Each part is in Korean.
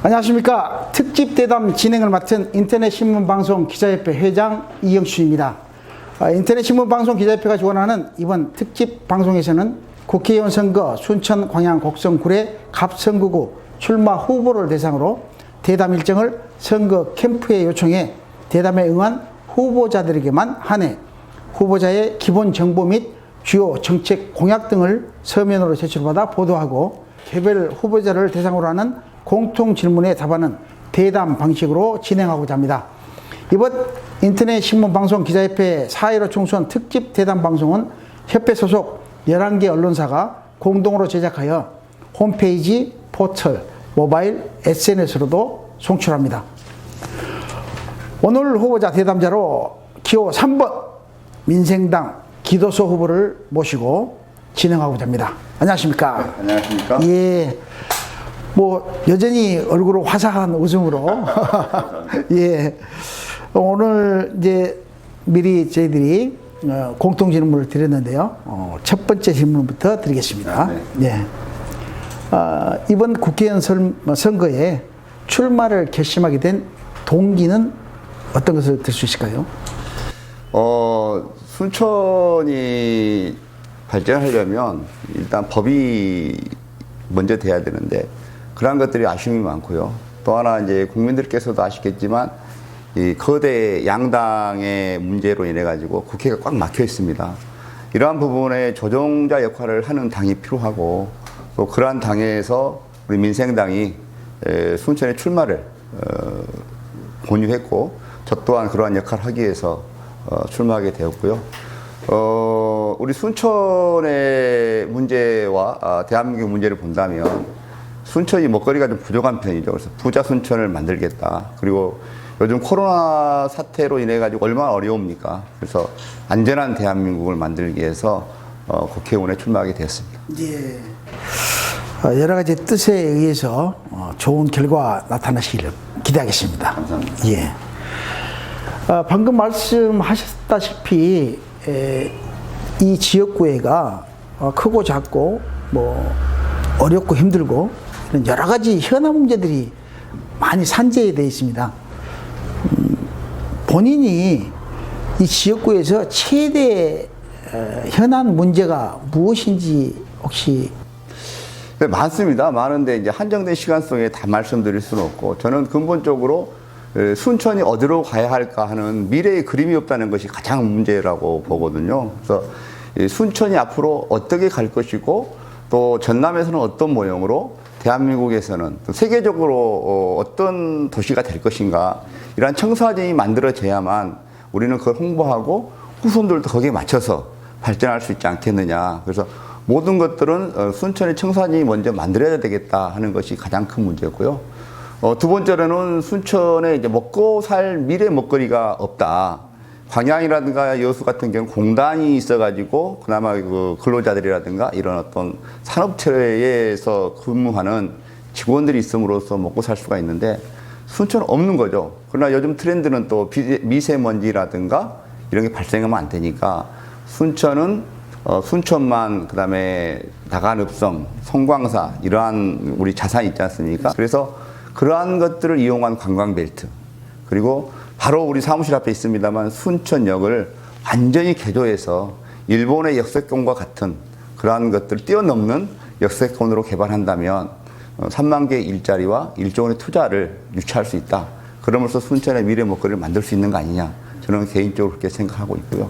안녕하십니까. 특집 대담 진행을 맡은 인터넷신문방송 기자협회 회장 이영춘입니다. 인터넷 신문방송 기자협회가 주관하는 이번 특집 방송에서는 국회의원 선거 순천 광양 곡성 구례 갑선거구 출마 후보를 대상으로 대담 일정을 선거 캠프에 요청해 대담에 응한 후보자들에게만 한해 후보자의 기본 정보 및 주요 정책 공약 등을 서면으로 제출받아 보도하고 개별 후보자를 대상으로 하는 공통 질문에 답하는 대담 방식으로 진행하고자 합니다. 이번 인터넷 신문 방송 기자협회 4.15 총선 특집 대담 방송은 협회 소속 11개 언론사가 공동으로 제작하여 홈페이지, 포털, 모바일, SNS로도 송출합니다. 오늘 후보자 대담자로 기호 3번 민생당 기도소 후보를 모시고 진행하고자 합니다. 안녕하십니까? 네, 안녕하십니까? 예. 뭐 여전히 얼굴을 화사한 웃음으로 예. 오늘 이제 미리 저희들이 공통 질문을 드렸는데요. 첫 번째 질문부터 드리겠습니다. 네. 이번 국회의원 선거에 출마를 결심하게 된 동기는 어떤 것을 들 수 있을까요? 순천이 발전하려면 일단 법이 먼저 돼야 되는데 그러한 것들이 아쉬움이 많고요. 또 하나 이제 국민들께서도 아시겠지만 이 거대 양당의 문제로 인해 가지고 국회가 꽉 막혀 있습니다. 이러한 부분에 조정자 역할을 하는 당이 필요하고 또 그러한 당에서 우리 민생당이 순천에 출마를 권유했고 저 또한 그러한 역할을 하기 위해서 출마하게 되었고요. 우리 순천의 문제와 대한민국 문제를 본다면 순천이 먹거리가 좀 부족한 편이죠. 그래서 부자 순천을 만들겠다. 그리고 요즘 코로나 사태로 인해 가지고 얼마나 어려웁니까? 그래서 안전한 대한민국을 만들기 위해서 국회의원에 출마하게 되었습니다. 예. 여러 가지 뜻에 의해서 좋은 결과 나타나시기를 기대하겠습니다. 감사합니다. 예. 방금 말씀하셨다시피 이 지역구회가 크고 작고 뭐 어렵고 힘들고 이런 여러 가지 현안 문제들이 많이 산재되어 있습니다. 본인이 이 지역구에서 최대 현안 문제가 무엇인지 혹시? 네, 많습니다. 많은데 이제 한정된 시간 속에 다 말씀드릴 수는 없고 저는 근본적으로 순천이 어디로 가야 할까 하는 미래의 그림이 없다는 것이 가장 문제라고 보거든요. 그래서 순천이 앞으로 어떻게 갈 것이고 또 전남에서는 어떤 모형으로 대한민국에서는 또 세계적으로 어떤 도시가 될 것인가 이러한 청사진이 만들어져야만 우리는 그걸 홍보하고 후손들도 거기에 맞춰서 발전할 수 있지 않겠느냐. 그래서 모든 것들은 순천의 청사진이 먼저 만들어야 되겠다 하는 것이 가장 큰 문제고요. 두 번째로는 순천에 이제 먹고 살 미래 먹거리가 없다. 광양이라든가 여수 같은 경우는 공단이 있어가지고 그나마 그 근로자들이라든가 이런 어떤 산업체에서 근무하는 직원들이 있음으로써 먹고 살 수가 있는데 순천은 없는 거죠. 그러나 요즘 트렌드는 또 미세먼지라든가 이런 게 발생하면 안 되니까 순천은 순천만 그다음에 다간읍성, 성광사 이러한 우리 자산이 있지 않습니까? 그래서 그러한 것들을 이용한 관광벨트 그리고 바로 우리 사무실 앞에 있습니다만 순천역을 완전히 개조해서 일본의 역세권과 같은 그러한 것들을 뛰어넘는 역세권으로 개발한다면 3만 개의 일자리와 1조 원의 투자를 유치할 수 있다. 그러면서 순천의 미래 먹거리를 만들 수 있는 거 아니냐. 저는 개인적으로 그렇게 생각하고 있고요.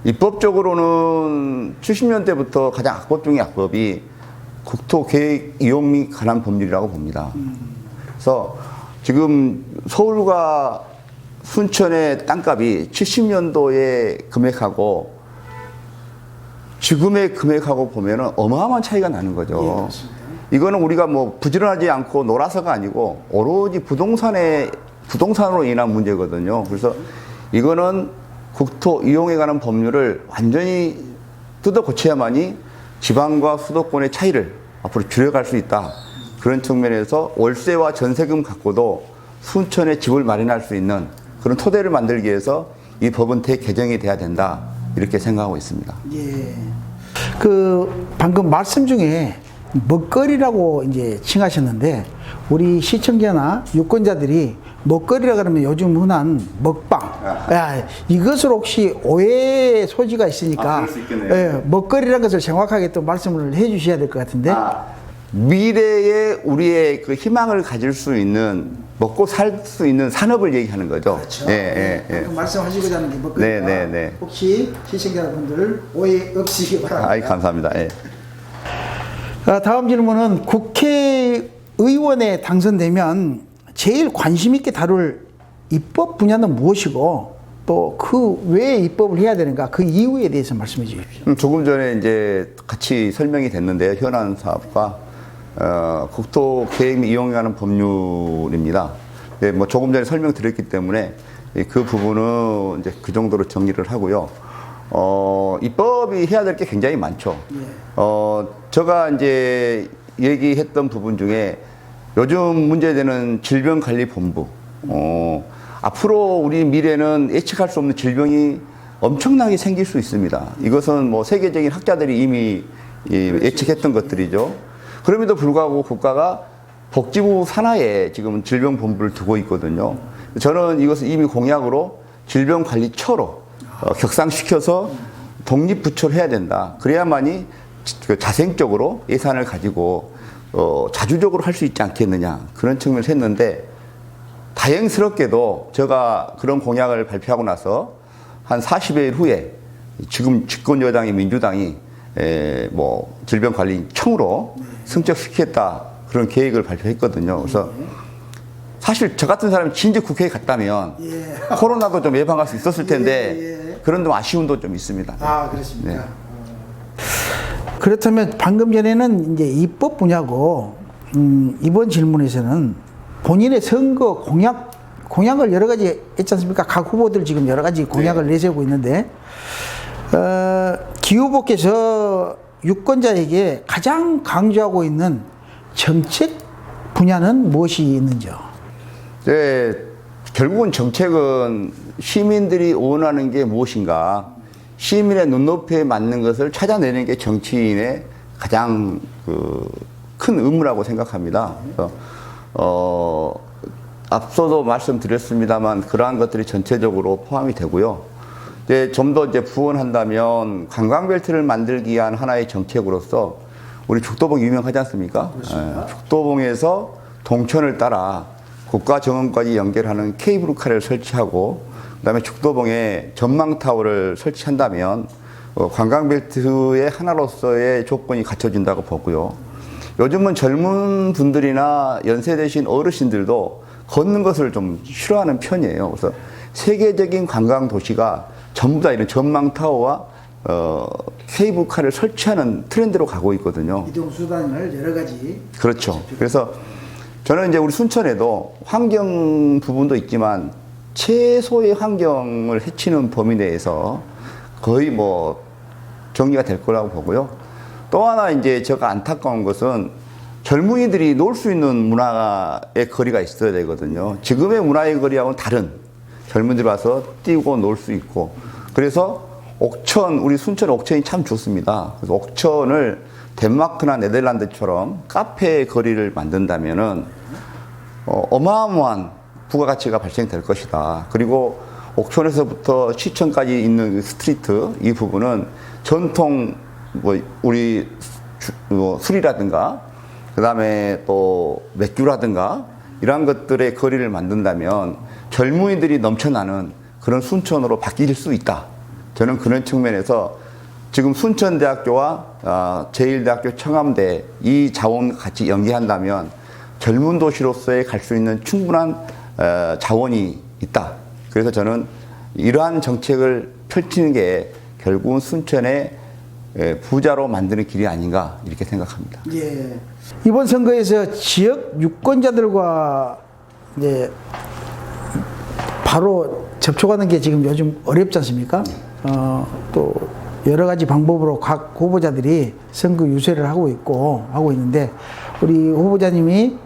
입법적으로는 70년대부터 가장 악법 중의 악법이 국토계획 이용 및 관한 법률이라고 봅니다. 그래서 지금 서울과 순천의 땅값이 70년도의 금액하고 지금의 금액하고 보면은 어마어마한 차이가 나는 거죠. 예, 이거는 우리가 뭐 부지런하지 않고 놀아서가 아니고 오로지 부동산으로 인한 문제거든요. 그래서 이거는 국토 이용에 관한 법률을 완전히 뜯어 고쳐야만이 지방과 수도권의 차이를 앞으로 줄여갈 수 있다. 그런 측면에서 월세와 전세금 갖고도 순천에 집을 마련할 수 있는 그런 토대를 만들기 위해서 이 법은 대개정이 돼야 된다. 이렇게 생각하고 있습니다. 예. 그 방금 말씀 중에 먹거리라고 이제 칭하셨는데 우리 시청자나 유권자들이 먹거리라 그러면 요즘 흔한 먹방, 야, 이것을 혹시 오해의 소지가 있으니까 그럴 수 있겠네요. 예, 먹거리라는 것을 정확하게 또 말씀을 해주셔야 될 것 같은데. 미래에 우리의 그 희망을 가질 수 있는 먹고 살 수 있는 산업을 얘기하는 거죠. 그렇죠. 방금 말씀하시고자 하는 게 먹거리가 네, 네, 네. 혹시 시청자분들 오해 없으시기 바랍니다. 아이, 감사합니다. 예. 다음 질문은 국회의원에 당선되면 제일 관심 있게 다룰 입법 분야는 무엇이고 또 그 왜 입법을 해야 되는가 그 이유에 대해서 말씀해 주십시오. 조금 전에 이제 같이 설명이 됐는데요. 현안 사업과 국토 계획 및 이용하는 법률입니다. 예, 뭐 조금 전에 설명드렸기 때문에 그 부분은 이제 그 정도로 정리를 하고요. 입법이 해야 될 게 굉장히 많죠. 제가 이제 얘기했던 부분 중에 요즘 문제되는 질병관리본부, 앞으로 우리 미래는 예측할 수 없는 질병이 엄청나게 생길 수 있습니다. 이것은 뭐 세계적인 학자들이 이미 예측했던 것들이죠. 그럼에도 불구하고 국가가 복지부 산하에 지금 질병본부를 두고 있거든요. 저는 이것을 이미 공약으로 질병관리처로 격상시켜서 독립부처를 해야 된다. 그래야만이 자생적으로 예산을 가지고 자주적으로 할 수 있지 않겠느냐. 그런 측면을 했는데 다행스럽게도 제가 그런 공약을 발표하고 나서 한 40여일 후에 지금 집권 여당인 민주당이 뭐 질병관리청으로 승격시키겠다 그런 계획을 발표했거든요. 그래서 사실 저 같은 사람이 진짜 국회에 갔다면 코로나도 좀 예방할 수 있었을 텐데 그런 좀 아쉬움도 좀 있습니다. 아, 그렇습니까? 네. 그렇다면 방금 전에는 이제 입법 분야고 이번 질문에서는 본인의 선거 공약을 여러 가지 했지 않습니까? 각 후보들 지금 여러 가지 공약을 내세우고 있는데 기 후보께서 유권자에게 가장 강조하고 있는 정책 분야는 무엇이 있는지요? 네, 결국은 정책은 시민들이 원하는 게 무엇인가, 시민의 눈높이에 맞는 것을 찾아내는 게 정치인의 가장 큰 의무라고 생각합니다. 그래서 앞서도 말씀드렸습니다만 그러한 것들이 전체적으로 포함이 되고요. 이제 좀 더 이제 부언한다면 관광벨트를 만들기 위한 하나의 정책으로서 우리 죽도봉 유명하지 않습니까? 죽도봉에서 동천을 따라 국가정원까지 연결하는 케이블카를 설치하고 그다음에 죽도봉에 전망타워를 설치한다면 관광벨트의 하나로서의 조건이 갖춰진다고 보고요. 요즘은 젊은 분들이나 연세 되신 어르신들도 걷는 것을 좀 싫어하는 편이에요. 그래서 세계적인 관광 도시가 전부 다 이런 전망타워와 케이블카를 설치하는 트렌드로 가고 있거든요. 이동 수단을 여러 가지. 그렇죠. 그래서 저는 이제 우리 순천에도 환경 부분도 있지만 최소의 환경을 해치는 범위 내에서 거의 뭐 정리가 될 거라고 보고요. 또 하나 이제 제가 안타까운 것은 젊은이들이 놀 수 있는 문화의 거리가 있어야 되거든요. 지금의 문화의 거리하고는 다른 젊은이들 와서 뛰고 놀 수 있고 그래서 옥천, 우리 순천 옥천이 참 좋습니다. 그래서 옥천을 덴마크나 네덜란드처럼 카페 거리를 만든다면은 어마어마한 부가가치가 발생될 것이다. 그리고 옥천에서부터 시청까지 있는 스트리트 이 부분은 전통 뭐 우리 술이라든가 그다음에 또 맥주라든가 이러한 것들의 거리를 만든다면 젊은이들이 넘쳐나는 그런 순천으로 바뀔 수 있다. 저는 그런 측면에서 지금 순천대학교와 제1대학교 청암대 이 자원 같이 연계한다면 젊은 도시로서의 갈 수 있는 충분한 자원이 있다. 그래서 저는 이러한 정책을 펼치는 게 결국은 순천의 부자로 만드는 길이 아닌가 이렇게 생각합니다. 예. 이번 선거에서 지역 유권자들과 이제 바로 접촉하는 게 지금 요즘 어렵지 않습니까? 또 여러 가지 방법으로 각 후보자들이 선거 유세를 하고 있는데 우리 후보자님이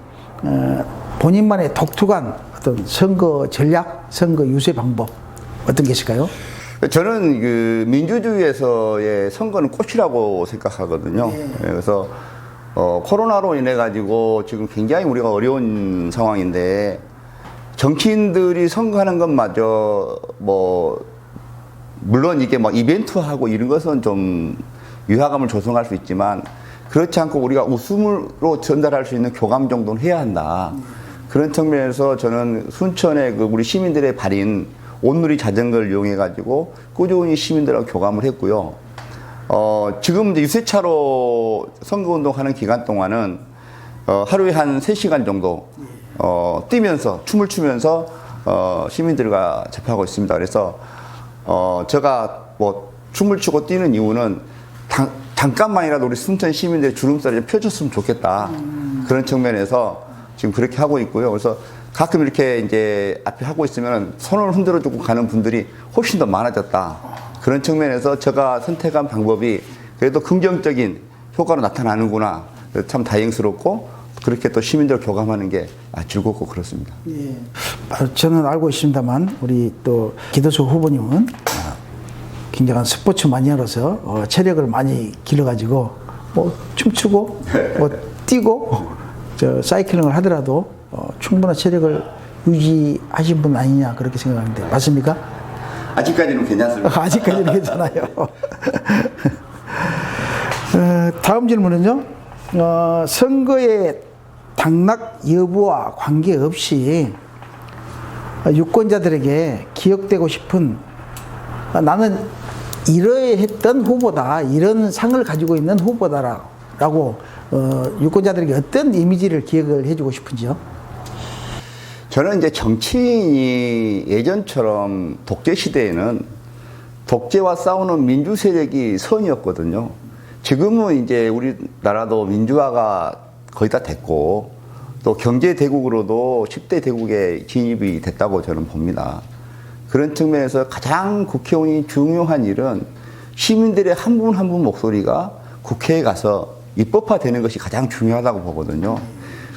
본인만의 독특한 어떤 선거 전략, 선거 유세 방법 어떤 게 있을까요? 저는 그 민주주의에서의 선거는 꽃이라고 생각하거든요. 그래서 코로나로 인해 가지고 지금 굉장히 우리가 어려운 상황인데 정치인들이 선거하는 것마저 뭐 물론 이게 뭐 이벤트하고 이런 것은 좀 위화감을 조성할 수 있지만 그렇지 않고 우리가 웃음으로 전달할 수 있는 교감 정도는 해야 한다. 그런 측면에서 저는 순천의 그 우리 시민들의 발인 온누리 자전거를 이용해 가지고 꾸준히 시민들하고 교감을 했고요. 지금 이제 유세차로 선거운동하는 기간 동안은 하루에 한 3시간 정도 뛰면서 춤을 추면서 시민들과 접하고 있습니다. 그래서 제가 뭐 춤을 추고 뛰는 이유는 잠깐만이라도 우리 순천 시민들의 주름살을 좀 펴줬으면 좋겠다. 그런 측면에서 지금 그렇게 하고 있고요. 그래서 가끔 이렇게 이제 앞에 하고 있으면 손을 흔들어주고 가는 분들이 훨씬 더 많아졌다. 그런 측면에서 제가 선택한 방법이 그래도 긍정적인 효과로 나타나는구나. 참 다행스럽고 그렇게 또 시민들 교감하는 게 즐겁고 그렇습니다. 예. 저는 알고 있습니다만 우리 또 기도수 후보님은 굉장한 스포츠 마니아로서 체력을 많이 길러가지고 뭐 춤추고 뭐 뛰고 사이클링을 하더라도 충분한 체력을 유지하신 분 아니냐 그렇게 생각하는데 맞습니까? 아직까지는 괜찮습니다. 아직까지는 괜찮아요. 다음 질문은요. 선거의 당락 여부와 관계없이 유권자들에게 기억되고 싶은 나는 이러했던 후보다, 이런 상을 가지고 있는 후보다라고 유권자들에게 어떤 이미지를 기억을 해주고 싶은지요? 저는 이제 정치인이 예전처럼 독재 시대에는 독재와 싸우는 민주 세력이 선이었거든요. 지금은 이제 우리나라도 민주화가 거의 다 됐고 또 경제 대국으로도 10대 대국에 진입이 됐다고 저는 봅니다. 그런 측면에서 가장 국회의원이 중요한 일은 시민들의 한 분 한 분 목소리가 국회에 가서 입법화되는 것이 가장 중요하다고 보거든요.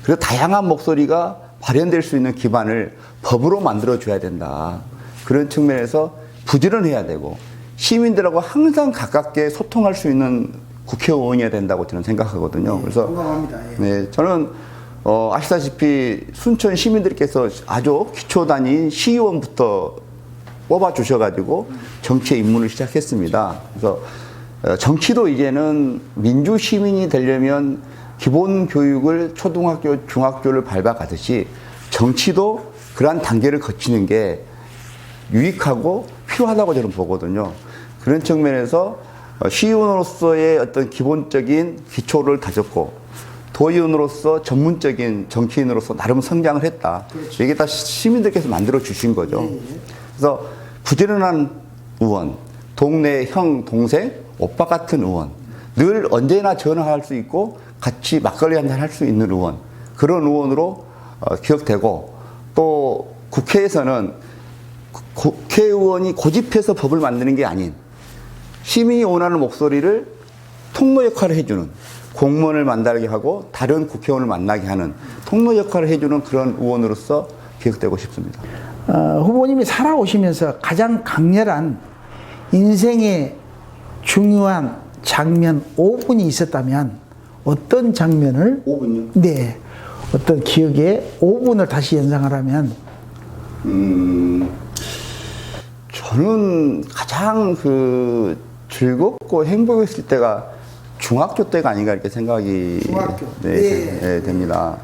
그래서 다양한 목소리가 발현될 수 있는 기반을 법으로 만들어줘야 된다. 그런 측면에서 부지런해야 되고 시민들하고 항상 가깝게 소통할 수 있는 국회의원이어야 된다고 저는 생각하거든요. 그래서 공감합니다. 예. 네, 저는 아시다시피 순천 시민들께서 아주 기초단위인 시의원부터 뽑아주셔가지고 정치에 입문을 시작했습니다. 그래서 정치도 이제는 민주 시민이 되려면 기본 교육을 초등학교, 중학교를 밟아가듯이 정치도 그러한 단계를 거치는 게 유익하고 필요하다고 저는 보거든요. 그런 측면에서 시의원으로서의 어떤 기본적인 기초를 다졌고 도의원으로서 전문적인 정치인으로서 나름 성장을 했다. 그렇죠. 이게 다 시민들께서 만들어 주신 거죠. 그래서 부지런한 의원, 동네 형, 동생, 오빠 같은 의원, 늘 언제나 전화할 수 있고 같이 막걸리 한잔 할 수 있는 의원, 그런 의원으로 기억되고 또 국회에서는 국회의원이 고집해서 법을 만드는 게 아닌 시민이 원하는 목소리를 통로 역할을 해주는 공무원을 만나게 하고 다른 국회의원을 만나게 하는 통로 역할을 해주는 그런 의원으로서 기억되고 싶습니다. 후보님이 살아오시면서 가장 강렬한 인생의 중요한 장면 5분이 있었다면 어떤 장면을 5분요? 네. 어떤 기억의 5분을 다시 연상하라면 저는 가장 즐겁고 행복했을 때가 중학교 때가 아닌가 이렇게 생각이 중학교. 네, 됩니다.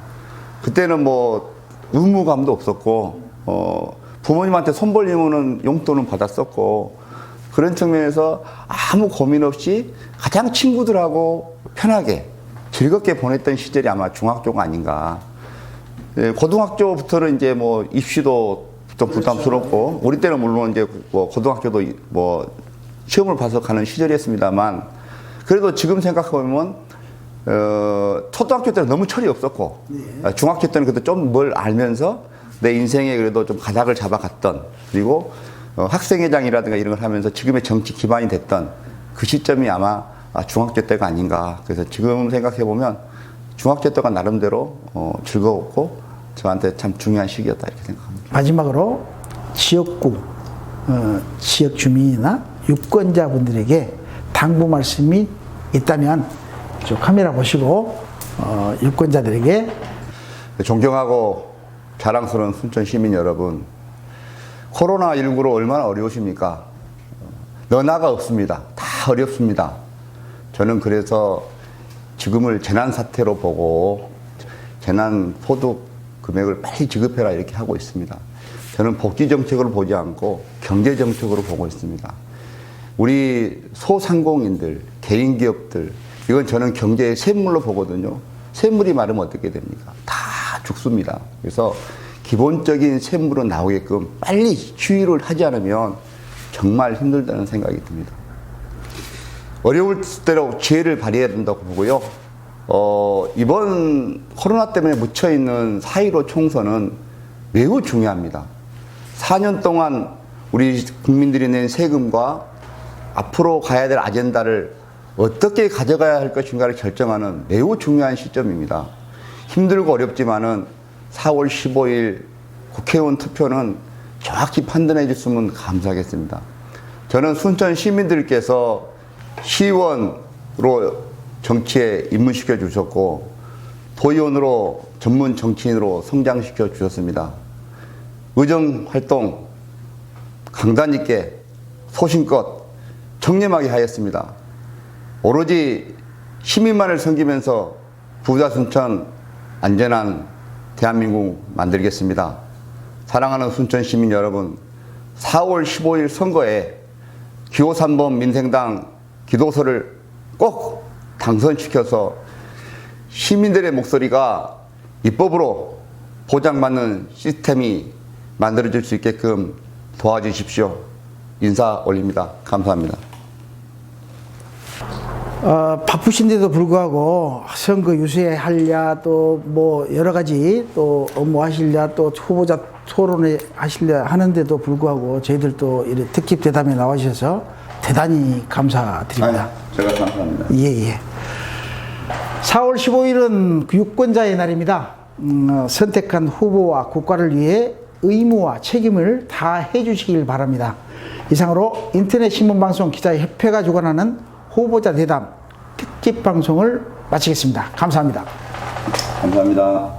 그때는 뭐 의무감도 없었고 부모님한테 손 벌리면은 용돈은 받았었고 그런 측면에서 아무 고민 없이 가장 친구들하고 편하게 즐겁게 보냈던 시절이 아마 중학교가 아닌가. 고등학교부터는 이제 뭐 입시도 좀 부담스럽고 우리 때는 물론 이제 뭐 고등학교도 뭐 시험을 봐서 가는 시절이었습니다만 그래도 지금 생각해보면 초등학교 때는 너무 철이 없었고 중학교 때는 그래도 좀 뭘 알면서 내 인생에 그래도 좀 가닥을 잡아갔던 그리고 학생회장이라든가 이런 걸 하면서 지금의 정치 기반이 됐던 그 시점이 아마 중학교 때가 아닌가. 그래서 지금 생각해보면 중학교 때가 나름대로 즐거웠고 저한테 참 중요한 시기였다 이렇게 생각합니다. 마지막으로 지역구, 지역 주민이나 유권자분들에게 당부 말씀이 있다면 저 카메라 보시고 유권자들에게 존경하고 자랑스러운 순천 시민 여러분, 코로나19로 얼마나 어려우십니까? 너나가 없습니다. 다 어렵습니다. 저는 그래서 지금을 재난사태로 보고 재난 소득 금액을 빨리 지급해라 이렇게 하고 있습니다. 저는 복지정책으로 보지 않고 경제정책으로 보고 있습니다. 우리 소상공인들, 개인기업들, 이건 저는 경제의 샘물로 보거든요. 샘물이 마르면 어떻게 됩니까? 다 죽습니다. 그래서 기본적인 샘물은 나오게끔 빨리 추이를 하지 않으면 정말 힘들다는 생각이 듭니다. 어려울 때로 지혜를 발휘해야 된다고 보고요. 이번 코로나 때문에 묻혀있는 4.15 총선은 매우 중요합니다. 4년 동안 우리 국민들이 낸 세금과 앞으로 가야 될 아젠다를 어떻게 가져가야 할 것인가를 결정하는 매우 중요한 시점입니다. 힘들고 어렵지만은 4월 15일 국회의원 투표는 정확히 판단해 줬으면 감사하겠습니다. 저는 순천 시민들께서 시의원으로 정치에 입문시켜 주셨고 도의원으로 전문 정치인으로 성장시켜 주셨습니다. 의정활동 강단 있게 소신껏 청렴하게 하였습니다. 오로지 시민만을 섬기면서 부자 순천 안전한 대한민국 만들겠습니다. 사랑하는 순천 시민 여러분, 4월 15일 선거에 기호 3번 민생당 기도서를 꼭 당선시켜서 시민들의 목소리가 입법으로 보장받는 시스템이 만들어질 수 있게끔 도와주십시오. 인사 올립니다. 감사합니다. 바쁘신데도 불구하고 선거 유세하려 또 뭐 여러 가지 또 업무 하시려 또 후보자 토론회 하시려 하는데도 불구하고 저희들 또 이렇게 특집 대담에 나와주셔서 대단히 감사드립니다. 제가 감사합니다. 예. 4월 15일은 유권자의 날입니다. 선택한 후보와 국가를 위해 의무와 책임을 다해 주시길 바랍니다. 이상으로 인터넷 신문방송 기자협회가 주관하는 후보자 대담 특집 방송을 마치겠습니다. 감사합니다. 감사합니다.